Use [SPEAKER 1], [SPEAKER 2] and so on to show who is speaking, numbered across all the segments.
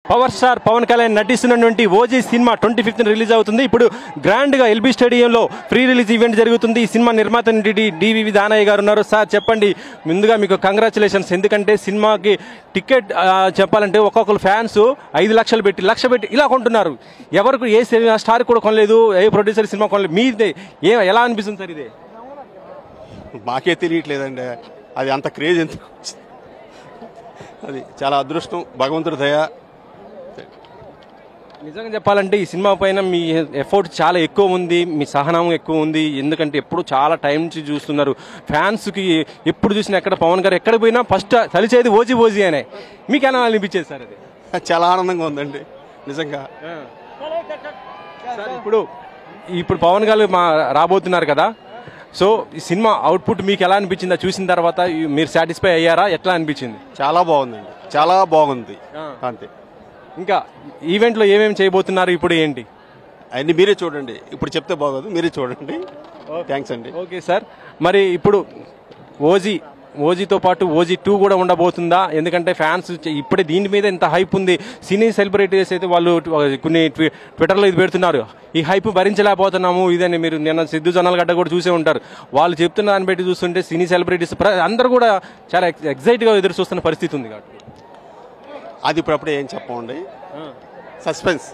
[SPEAKER 1] Power star Pawan Kalyan నటిస్తున్నటువంటి OG cinema 25న release అవుతుంది. ఇప్పుడు గ్రాండ్గా ఎల్బీ స్టేడియంలో ప్రీ రిలీజ్ ఈవెంట్ జరుగుతుంది. ఈ సినిమా నిర్మాత డివివి దానయ్య గారు ఉన్నారు. సార్ చెప్పండి, ముందుగా మీకు కంగ్రాచులేషన్స్. ఎందుకంటే సినిమాకి టికెట్ చెప్పాలంటే ఒక్కొక్కరు ఫ్యాన్స్ 5 లక్షలు పెట్టి ఇలా కొంటున్నారు. ఎవరికి ఏ స్టార్ కూడా కొనలేదు, ఏ ప్రొడ్యూసర్ సినిమా కొనలేదు. మీదే ఎలా అనిపిస్తుంది సార్? ఇదే
[SPEAKER 2] మాకే తెలియట్లేదండి, అది అంత క్రేజ్ ఎందుకు. అది చాలా అదృష్టం, భగవంతుడి దయ.
[SPEAKER 1] నిజంగా చెప్పాలంటే ఈ సినిమా పైన మీ ఎఫర్ట్ చాలా ఎక్కువ ఉంది, మీ సహనం ఎక్కువ ఉంది. ఎందుకంటే ఎప్పుడు చాలా టైం నుంచి చూస్తున్నారు. ఫ్యాన్స్కి ఎప్పుడు చూసినా ఎక్కడ పవన్ గారు ఎక్కడ పోయినా ఫస్ట్ తలిచేది ఓజీ అనే. మీకు ఎలా అనిపించేది సార్? అది
[SPEAKER 2] చాలా ఆనందంగా ఉందండి నిజంగా.
[SPEAKER 1] ఇప్పుడు పవన్ గారు రాబోతున్నారు కదా, సో ఈ సినిమా అవుట్పుట్ మీకు ఎలా అనిపించిందా? చూసిన తర్వాత మీరు సాటిస్ఫై అయ్యారా? ఎట్లా అనిపించింది?
[SPEAKER 2] చాలా బాగుందండి, చాలా బాగుంది. అంతే.
[SPEAKER 1] ఇంకా ఈవెంట్లో ఏమేమి చేయబోతున్నారు ఇప్పుడు ఏంటి
[SPEAKER 2] అన్ని మీరే చూడండి, ఇప్పుడు చెప్తే బాగోదు, మీరే చూడండి. థ్యాంక్స్ అండి.
[SPEAKER 1] Okay sir. మరి ఇప్పుడు ఓజీతో పాటు ఓజీ 2 కూడా ఉండబోతుందా? ఎందుకంటే ఫ్యాన్స్ ఇప్పుడే దీని మీద ఎంత హైప్ ఉంది. సినీ సెలబ్రిటీస్ అయితే వాళ్ళు కొన్ని ట్విట్టర్లో ఇది పెడుతున్నారు, ఈ హైప్ భరించలేకపోతున్నాము ఇదని. మీరు నిన్న సిద్ధు జొన్నలగడ్డ కూడా చూసే ఉంటారు. వాళ్ళు చెప్తున్న దాన్ని బట్టి చూస్తుంటే సినీ సెలబ్రిటీస్ అందరూ కూడా చాలా ఎక్సైట్గా ఎదురు చూస్తున్న పరిస్థితి ఉంది. కాబట్టి
[SPEAKER 2] అది ఇప్పుడప్పుడే ఏం చెప్పండి, సస్పెన్స్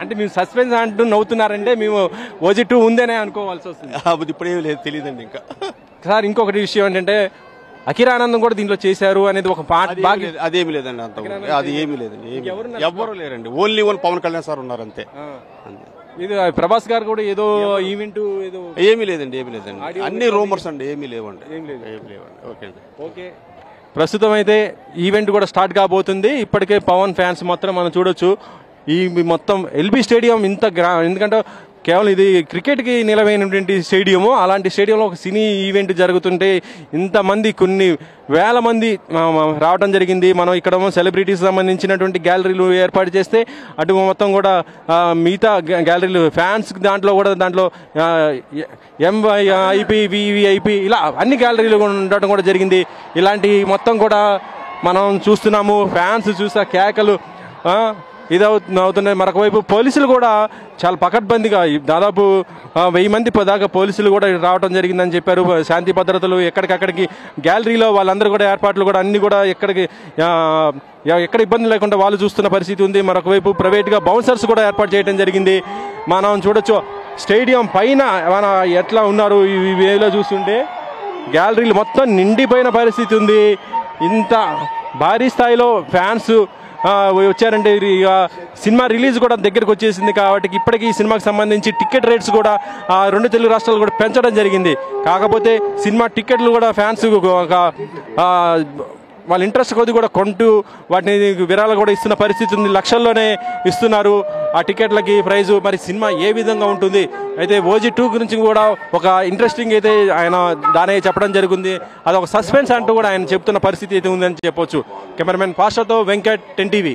[SPEAKER 1] అంటే మేము సస్పెన్స్ అంటూ నవ్వుతున్నారంటే మేము ఓజీ 2 ఉందనే అనుకోవాల్సి వస్తుంది.
[SPEAKER 2] అది ఇప్పుడేమి లేదు, తెలియదండి ఇంకా.
[SPEAKER 1] సార్ ఇంకొకటి విషయం ఏంటంటే అఖిరానందం కూడా దీంట్లో చేశారు అనేది ఒక పాట.
[SPEAKER 2] అదేమి లేదండి, అంత అది ఏమీ లేదండి, ఎవరు లేరండి. ఓన్లీ పవన్ కళ్యాణ్ సార్ ఉన్నారు అంతే.
[SPEAKER 1] ఇది ప్రభాస్ గారు కూడా ఏదో ఈవెంట్ ఏదో
[SPEAKER 2] ఏమీ లేదండి, అన్ని రూమర్స్ అండి, ఏమీ లేవండి. ఓకే అండి.
[SPEAKER 1] ఓకే. ప్రస్తుతం అయితే ఈవెంట్ కూడా స్టార్ట్ కాబోతుంది. ఇప్పటికే పవన్ ఫ్యాన్స్ మొత్తం మనం చూడొచ్చు. ఈ మొత్తం ఎల్బీ స్టేడియం ఇంత ఎందుకంటే కేవలం ఇది క్రికెట్కి నిలవైనటువంటి స్టేడియము. అలాంటి స్టేడియంలో ఒక సినీ ఈవెంట్ జరుగుతుంటే ఇంతమంది, కొన్ని వేల మంది రావడం జరిగింది. మనం ఇక్కడ సెలబ్రిటీస్ సంబంధించినటువంటి గ్యాలరీలు ఏర్పాటు చేస్తే అటు మొత్తం కూడా మిగతా గ్యాలరీలు ఫ్యాన్స్ దాంట్లో ఎంఐపి వివిఐపి ఇలా అన్ని గ్యాలరీలు ఉండటం కూడా జరిగింది. ఇలాంటి మొత్తం కూడా మనం చూస్తున్నాము. ఫ్యాన్స్ చూసా కేకలు అవుతున్నాయి. మరొక వైపు పోలీసులు కూడా చాలా పకడ్బందీగా దాదాపు 1000 మంది దాకా పోలీసులు కూడా రావడం జరిగిందని చెప్పారు. శాంతి భద్రతలు ఎక్కడికక్కడికి గ్యాలరీలో వాళ్ళందరూ కూడా ఏర్పాట్లు కూడా అన్ని కూడా ఎక్కడ ఇబ్బంది లేకుండా వాళ్ళు చూస్తున్న పరిస్థితి ఉంది. మరొక వైపు ప్రైవేట్గా బౌన్సర్స్ కూడా ఏర్పాటు చేయడం జరిగింది. మనం చూడొచ్చు స్టేడియం పైన మన ఎట్లా ఉన్నారు ఈ వేలో చూస్తుంటే గ్యాలరీలు మొత్తం నిండిపోయిన పరిస్థితి ఉంది. ఇంత భారీ స్థాయిలో ఫ్యాన్స్ వచ్చారంటే సినిమా రిలీజ్ కూడా దగ్గరకు వచ్చేసింది. కాబట్టి ఇప్పటికీ ఈ సినిమాకి సంబంధించి టికెట్ రేట్స్ కూడా 2 తెలుగు రాష్ట్రాలు కూడా పెంచడం జరిగింది. కాకపోతే సినిమా టికెట్లు కూడా ఫ్యాన్స్ వాళ్ళ ఇంట్రెస్ట్ కొద్ది కూడా కొంటూ వాటిని విరాళాలు కూడా ఇస్తున్న పరిస్థితి ఉంది. లక్షల్లోనే ఇస్తున్నారు ఆ టికెట్లకి ప్రైజు. మరి సినిమా ఏ విధంగా ఉంటుంది? అయితే ఓజీ 2 గురించి కూడా ఒక ఇంట్రెస్టింగ్ అయితే ఆయన దానయ్య చెప్పడం జరిగింది. అదొక సస్పెన్స్ అంటూ కూడా ఆయన చెప్తున్న పరిస్థితి అయితే ఉందని చెప్పొచ్చు. కెమెరామెన్ పాషాతో వెంకట్, 10 TV.